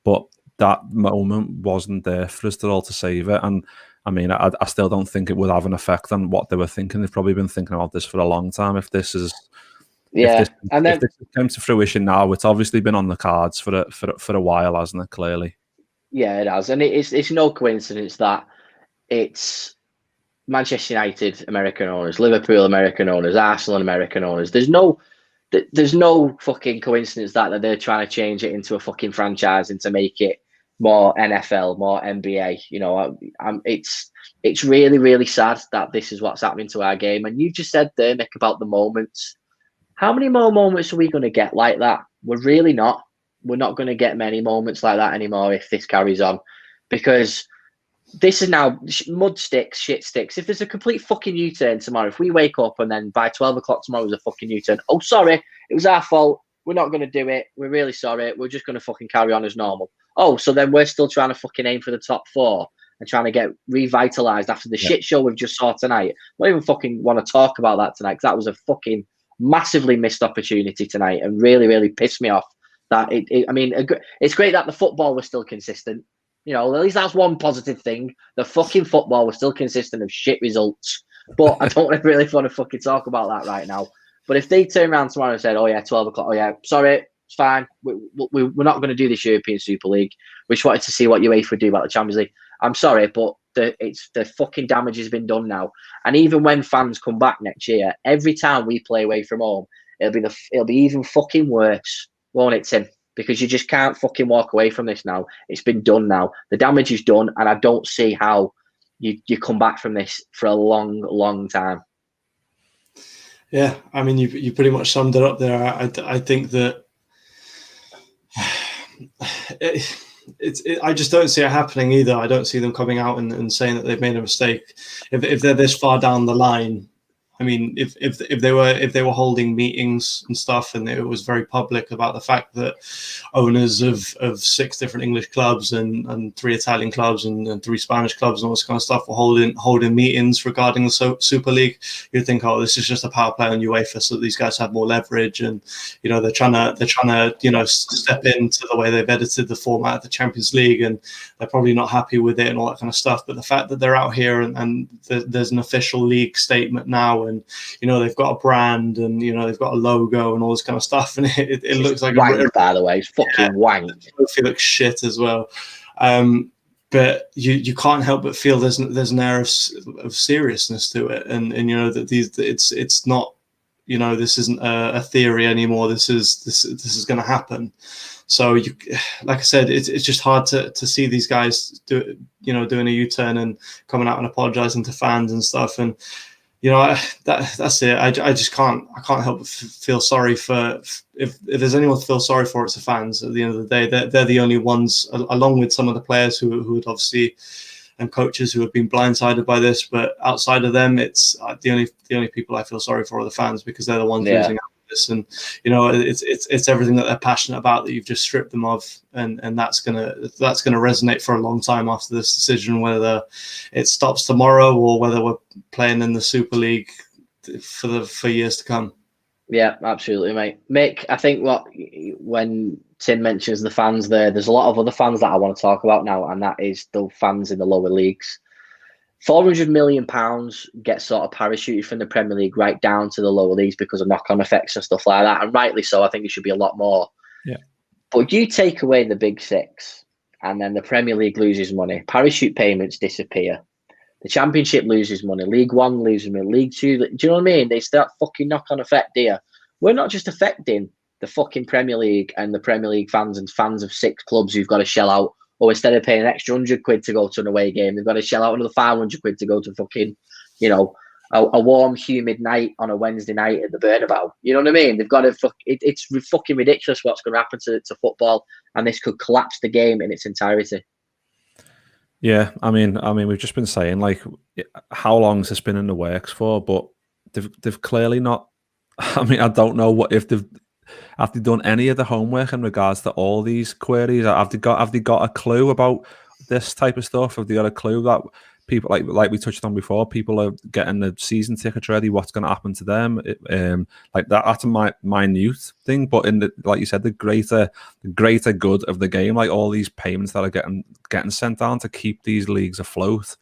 but that moment wasn't there for us all to save it. And I mean, I still don't think it would have an effect on what they were thinking. They've probably been thinking about this for a long time. If this came to fruition now, it's obviously been on the cards for a while, hasn't it? Clearly, yeah, it has, and it's no coincidence that it's Manchester United American owners, Liverpool American owners, Arsenal American owners. There's no fucking coincidence that they're trying to change it into a fucking franchise and to make it more NFL, more NBA. It's really, really sad that this is what's happening to our game. And you just said there, Mick, about the moments. How many more moments are we going to get like that? We're really not. We're not going to get many moments like that anymore if this carries on, because this is now mud sticks, shit sticks. If there's a complete fucking U-turn tomorrow, if we wake up and then by 12 o'clock tomorrow there's a fucking U-turn, oh, sorry, it was our fault. We're not going to do it. We're really sorry. We're just going to fucking carry on as normal. Oh, so then we're still trying to fucking aim for the top 4 and trying to get revitalized after the shit show we've just saw tonight. I don't even fucking want to talk about that tonight, because that was a fucking massively missed opportunity tonight and really, really pissed me off. That it's great that the football was still consistent. At least that's one positive thing. The fucking football was still consistent of shit results. But I don't really want to fucking talk about that right now. But if they turn around tomorrow and said, oh yeah, 12 o'clock, oh yeah, sorry, it's fine. We're not going to do this European Super League. We just wanted to see what UEFA would do about the Champions League. I'm sorry, but the fucking damage has been done now. And even when fans come back next year, every time we play away from home, it'll be even fucking worse, won't it, Tim? Because you just can't fucking walk away from this now. It's been done now. The damage is done, and I don't see how you come back from this for a long, long time. Yeah, I mean, you pretty much summed it up there. I think that I just don't see it happening either. I don't see them coming out and saying that they've made a mistake. If they're this far down the line, I mean, if they were holding meetings and stuff, and it was very public about the fact that owners of 6 different English clubs and 3 Italian clubs and 3 Spanish clubs and all this kind of stuff were holding meetings regarding the Super League, you'd think, oh, this is just a power play on UEFA, so these guys have more leverage, and they're trying to step into the way they've edited the format of the Champions League, and they're probably not happy with it and all that kind of stuff. But the fact that they're out here and there's an official league statement now, and they've got a brand, and they've got a logo and all this kind of stuff, and it looks like wank, by the way. It's fucking wank. It looks shit as well. But you can't help but feel there's an air of seriousness to it, and that it's not, this isn't a theory anymore. This is going to happen. So like I said, it's just hard to see these guys doing a U-turn and coming out and apologizing to fans and stuff. And that's it. I just can't help but feel sorry for, if there's anyone to feel sorry for, it's the fans. At the end of the day, they're the only ones, along with some of the players who would obviously, and coaches who have been blindsided by this. But outside of them, it's the only people I feel sorry for are the fans, because they're the ones losing out on this. And it's everything that they're passionate about that you've just stripped them of, and that's gonna resonate for a long time after this decision, whether it stops tomorrow or whether we're playing in the Super League for years to come. Yeah, absolutely, mate. Mick, I think when Tim mentions the fans there's a lot of other fans that I want to talk about now, and that is the fans in the lower leagues. £400 million gets sort of parachuted from the Premier League right down to the lower leagues because of knock-on effects and stuff like that, and rightly so. I think it should be a lot more. Yeah. But you take away the big 6, and then the Premier League loses money. Parachute payments disappear. The Championship loses money. League One loses money. League Two, do you know what I mean? They start fucking knock-on effect here. We're not just affecting the fucking Premier League and the Premier League fans and fans of 6 clubs who've got to shell out, or instead of paying an extra £100 to go to an away game, they've got to shell out another £500 to go to fucking, a warm, humid night on a Wednesday night at the Bernabeu. You know what I mean? They've got to it's fucking ridiculous what's going to happen to football, and this could collapse the game in its entirety. Yeah, I mean, we've just been saying, like, how long has this been in the works for? But they've clearly not. I mean, I don't know have they done any of the homework in regards to all these queries? Have they got a clue about this type of stuff? Have they got a clue that people, like we touched on before, people are getting the season tickets ready? What's going to happen to them? Like that's a minute thing, but in the, like you said, the greater good of the game, like all these payments that are getting sent down to keep these leagues afloat,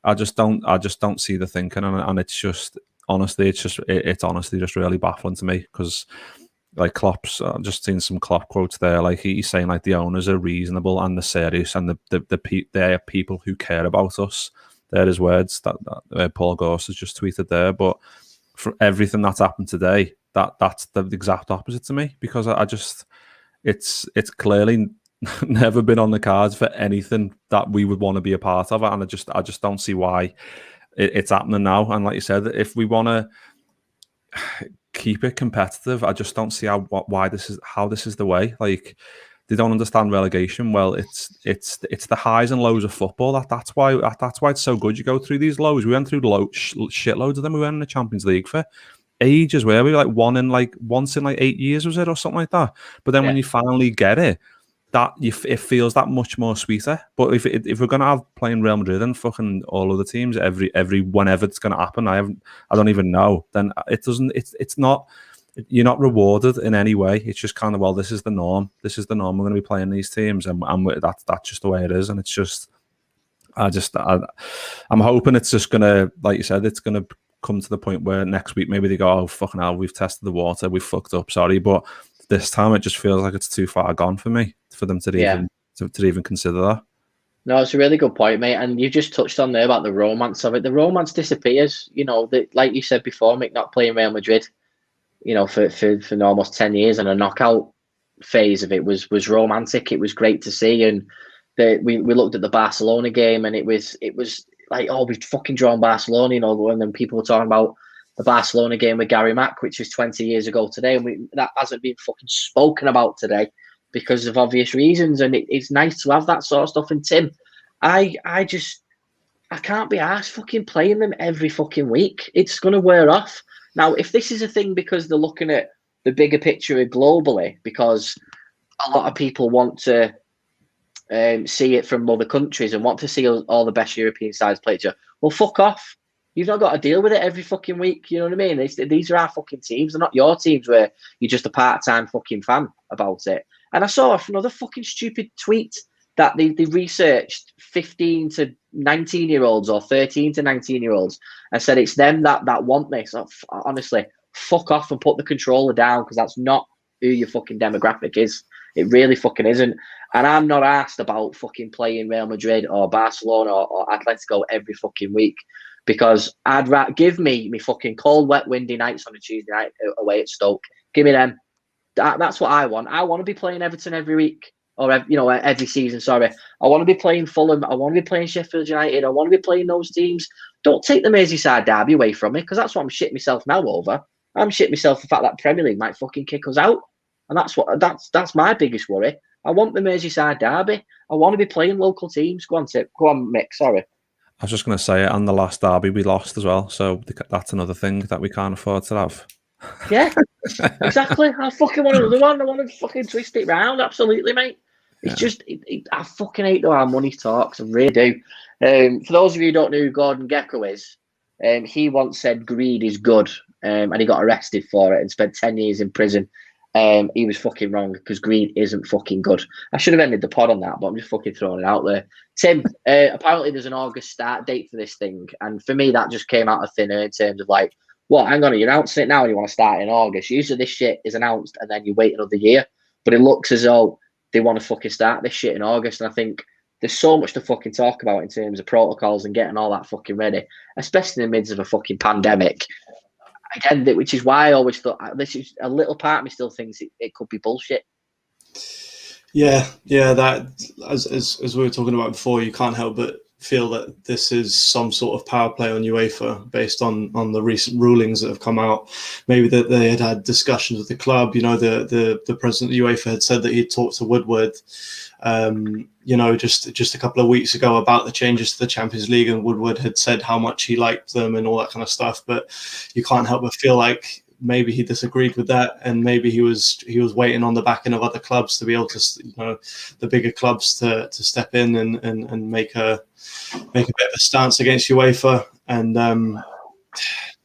I just don't see the thinking, and it's just honestly, it's honestly just really baffling to me, because like Klopp's, just seen some Klopp quotes there, like he's saying like the owners are reasonable and they're serious, and they are people who care about us. They're his words that Paul Gorse has just tweeted there. But for everything that's happened today, that's the exact opposite to me, because I just it's clearly never been on the cards for anything that we would want to be a part of, and I just don't see why it's happening now. And like you said, if we want to keep it competitive, I just don't see how this is the way. Like, they don't understand relegation. Well, it's the highs and lows of football. That's why it's so good. You go through these lows. We went through shitloads of them. We went in the Champions League for ages, where we like once in like 8 years, was it, or something like that. But then when you finally get it, it feels that much more sweeter. But if we're gonna have playing Real Madrid and fucking all other teams every whenever it's gonna happen, I don't even know. Then it doesn't. It's not. You're not rewarded in any way. It's just kind of, well, this is the norm. This is the norm. We're going to be playing these teams, and that's just the way it is. And it's just, I'm hoping it's just going to, like you said, it's going to come to the point where next week maybe they go, oh fucking hell, we've tested the water, we've fucked up, sorry. But this time it just feels like it's too far gone for me for them to even consider that. No, it's a really good point, mate. And you just touched on there about the romance of it. The romance disappears. Like you said before, Mick, not playing Real Madrid, for almost 10 years, and a knockout phase of it was romantic. It was great to see. And we looked at the Barcelona game, and it was like, oh, we've fucking drawn Barcelona, and then people were talking about the Barcelona game with Gary Mack, which was 20 years ago today, and that hasn't been fucking spoken about today because of obvious reasons. And it's nice to have that sort of stuff. And Tim, I I can't be arsed fucking playing them every fucking week. It's going to wear off. Now, if this is a thing because they're looking at the bigger picture globally, because a lot of people want to see it from other countries and want to see all the best European sides play each other, well, fuck off. You've not got to deal with it every fucking week. You know what I mean? These are our fucking teams. They're not your teams where you're just a part-time fucking fan about it. And I saw another fucking stupid tweet that they researched 15 to 19-year-olds or 13 to 19-year-olds and said it's them that want this. Honestly, fuck off and put the controller down, because that's not who your fucking demographic is. It really fucking isn't. And I'm not asked about fucking playing Real Madrid or Barcelona or Atletico every fucking week, because I'd rather give me fucking cold, wet, windy nights on a Tuesday night away at Stoke. Give me them. That's what I want. I want to be playing Everton every week, or every season. Sorry, I want to be playing Fulham. I want to be playing Sheffield United. I want to be playing those teams. Don't take the Merseyside derby away from me, because that's what I'm shitting myself now over. I'm shitting myself the fact that Premier League might fucking kick us out, and that's my biggest worry. I want the Merseyside derby. I want to be playing local teams. Go on, Mick. Sorry. I was just going to say it, and the last derby we lost as well, so that's another thing that we can't afford to have. Yeah, exactly. I fucking want another one. I want to fucking twist it round. Absolutely, mate. It's just, I fucking hate the way our money talks. I really do. For those of you who don't know who Gordon Gekko is, he once said greed is good, and he got arrested for it and spent 10 years in prison. He was fucking wrong, because greed isn't fucking good. I should have ended the pod on that, but I'm just fucking throwing it out there. Tim, apparently there's an August start date for this thing, and for me that just came out of thin air in terms of like, what, hang on, you're announcing it now and you want to start in August. Usually this shit is announced and then you wait another year, but it looks as though they want to fucking start this shit in August, and I think there's so much to fucking talk about in terms of protocols and getting all that fucking ready, especially in the midst of a fucking pandemic. Again, which is why I always thought, this is a little part of me still thinks it could be bullshit. Yeah, that as we were talking about before, you can't help but feel that this is some sort of power play on UEFA based on the recent rulings that have come out. Maybe that they had discussions with the club. The president of UEFA had said that he'd talked to Woodward, just a couple of weeks ago about the changes to the Champions League, and Woodward had said how much he liked them and all that kind of stuff. But you can't help but feel like maybe he disagreed with that, and maybe he was waiting on the backing of other clubs to be able to, the bigger clubs to step in and make a bit of a stance against UEFA. And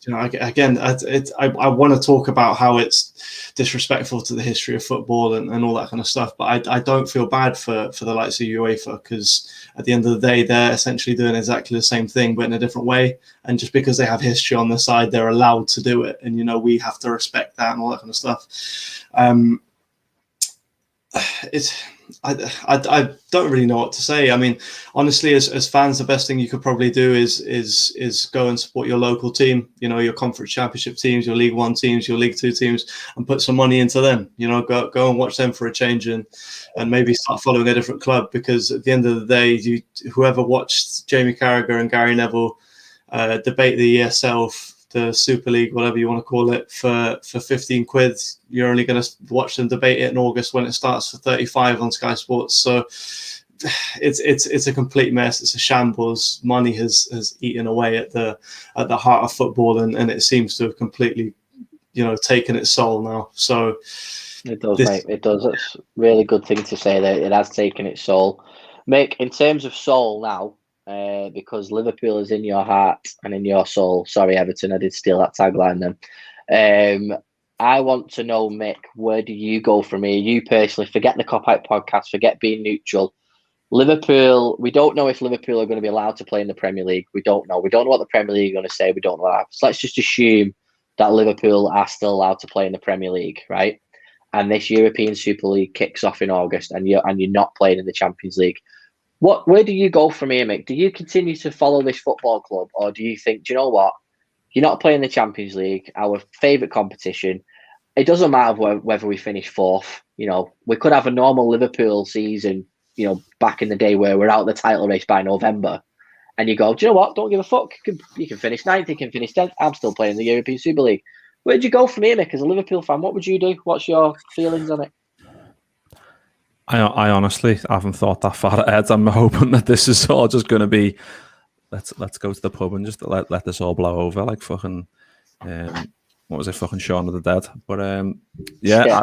again, I want to talk about how it's disrespectful to the history of football and all that kind of stuff, but I don't feel bad for the likes of UEFA, because at the end of the day, they're essentially doing exactly the same thing, but in a different way. And just because they have history on their side, they're allowed to do it. And, we have to respect that and all that kind of stuff. I don't really know what to say. I mean, honestly, as fans, the best thing you could probably do is go and support your local team, your conference championship teams, your League One teams, your League Two teams, and put some money into them. Go and watch them for a change, and maybe start following a different club, because at the end of the day, whoever watched Jamie Carragher and Gary Neville debate the ESL, the Super League, whatever you want to call it, for 15 quid, you're only going to watch them debate it in August when it starts for 35 on Sky Sports. So it's a complete mess. It's a shambles. Money has eaten away at the heart of football, and it seems to have completely, taken its soul now. So it does, mate. It does. It's a really good thing to say that it has taken its soul. Mick, in terms of soul now, because Liverpool is in your heart and in your soul. Sorry, Everton, I did steal that tagline then. I want to know, Mick, where do you go from here? You personally, forget the Cop-Out podcast, forget being neutral. Liverpool, we don't know if Liverpool are going to be allowed to play in the Premier League. We don't know. We don't know what the Premier League are going to say. We don't know that. So let's just assume that Liverpool are still allowed to play in the Premier League, right? And this European Super League kicks off in August, and you're not playing in the Champions League. Where do you go from here, Mick? Do you continue to follow this football club, or do you think, do you know what? You're not playing the Champions League, our favourite competition. It doesn't matter whether we finish fourth. We could have a normal Liverpool season, back in the day where we're out of the title race by November. And you go, do you know what? Don't give a fuck. You can finish ninth, you can finish 10th. I'm still playing the European Super League. Where'd you go from here, Mick, as a Liverpool fan? What would you do? What's your feelings on it? I honestly haven't thought that far ahead. I'm hoping that this is all just going to be let's go to the pub and just let this all blow over like fucking what was it, fucking Shaun of the Dead. But yeah.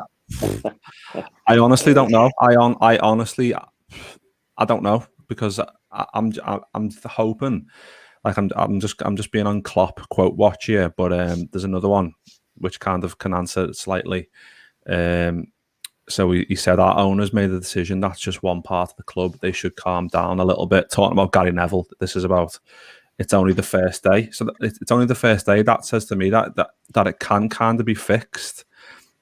I honestly don't know. I honestly I don't know, because I'm hoping, like I'm just being on Klopp quote watch here, but there's another one which kind of can answer it slightly. So he said our owners made the decision. That's just one part of the club. They should calm down a little bit. Talking about Gary Neville, this is about. It's only the first day, so it's only the first day. That says to me that it can kind of be fixed.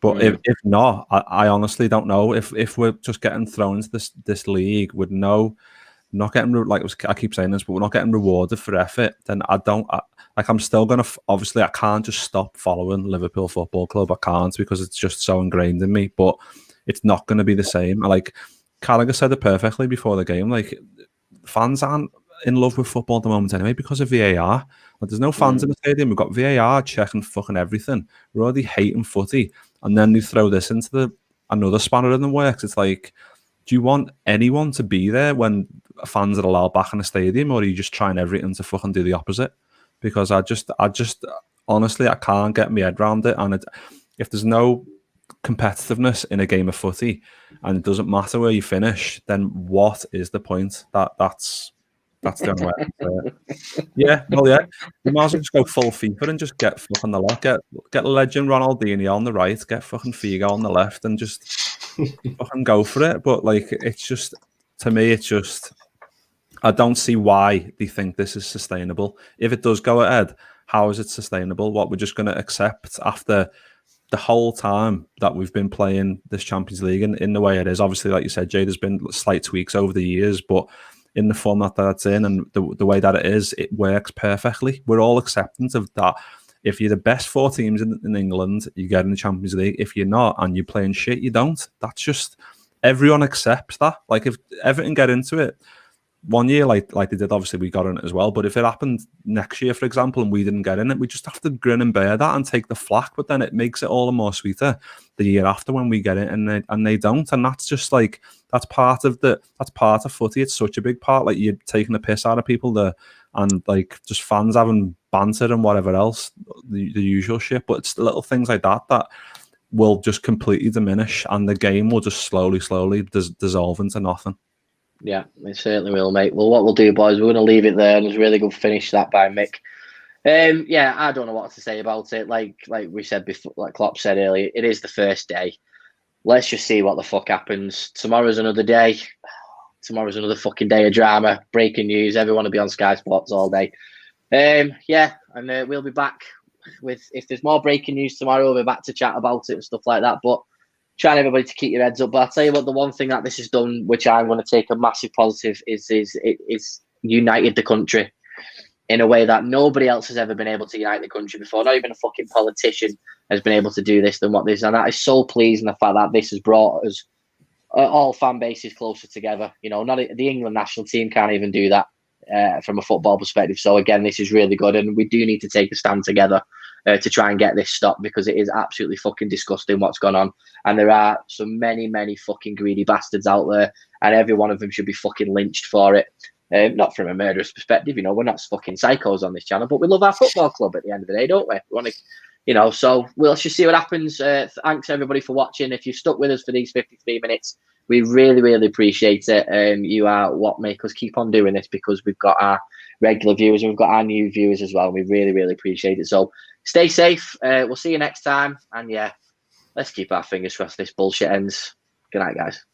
But if not, I honestly don't know. If we're just getting thrown into this league with not getting, like I keep saying this, but we're not getting rewarded for effort, then I'm still gonna, obviously I can't just stop following Liverpool Football Club. I can't, because it's just so ingrained in me. But it's not going to be the same. Like Gallagher said it perfectly before the game. Like, fans aren't in love with football at the moment anyway because of VAR. Like, there's no fans in the stadium. We've got VAR checking fucking everything. We're already hating footy, and then you throw this into another spanner in the works. It's like, do you want anyone to be there when fans are allowed back in the stadium, or are you just trying everything to fucking do the opposite? Because I just honestly, I can't get my head around it. And if there's no competitiveness in a game of footy, and it doesn't matter where you finish, then what is the point? That's the only way I can say it. Yeah, well, yeah, you might as well just go full FIFA and just get fucking the lot. Get legend Ronaldinho on the right, get fucking Figo on the left, and just fucking go for it. But like, it's just, to me, it's just, I don't see why they think this is sustainable. If it does go ahead, how is it sustainable? What, we're just going to accept after the whole time that we've been playing this Champions League in the way it is? Obviously, like you said, Jay, there's been slight tweaks over the years, but in the format that it's in and the way that it is, it works perfectly. We're all acceptant of that. If you're the best four teams in England, you get in the Champions League. If you're not and you're playing shit, you don't. That's just, everyone accepts that. Like, if Everton get into it one year, like they did, obviously we got in it as well. But if it happened next year, for example, and we didn't get in it, we just have to grin and bear that and take the flack. But then it makes it all the more sweeter the year after when we get it and they don't. And that's just like, that's part of footy. It's such a big part. Like, you're taking the piss out of people there, and like just fans having banter and whatever else, the usual shit. But it's little things like that will just completely diminish, and the game will just slowly dissolve into nothing. Yeah, it certainly will, mate. Well, what we'll do, boys, we're going to leave it there, and it's a really good finish that by Mick. Yeah, I don't know what to say about it. Like we said before, like Klopp said earlier, it is the first day. Let's just see what the fuck happens. Tomorrow's another day. Tomorrow's another fucking day of drama, breaking news. Everyone will be on Sky Sports all day. Yeah, and we'll be back with, if there's more breaking news tomorrow, we'll be back to chat about it and stuff like that. But trying everybody to keep your heads up. But I'll tell you what, the one thing that this has done, which I'm going to take a massive positive, is it's united the country in a way that nobody else has ever been able to unite the country before. Not even a fucking politician has been able to do this than what this. And that is so pleasing, the fact that this has brought us all fan bases closer together. You know, not the England national team can't even do that from a football perspective. So again, this is really good, and we do need to take a stand together to try and get this stopped, because it is absolutely fucking disgusting what's gone on. And there are so many fucking greedy bastards out there, and every one of them should be fucking lynched for it. Not from a murderous perspective, you know, we're not fucking psychos on this channel, but we love our football club at the end of the day, don't we? We want to, you know, so we'll just see what happens. Thanks everybody for watching. If you've stuck with us for these 53 minutes, we really appreciate it. You are what make us keep on doing this, because we've got our regular viewers and we've got our new viewers as well. We really appreciate it. So stay safe. We'll see you next time. And yeah, let's keep our fingers crossed this bullshit ends. Good night, guys.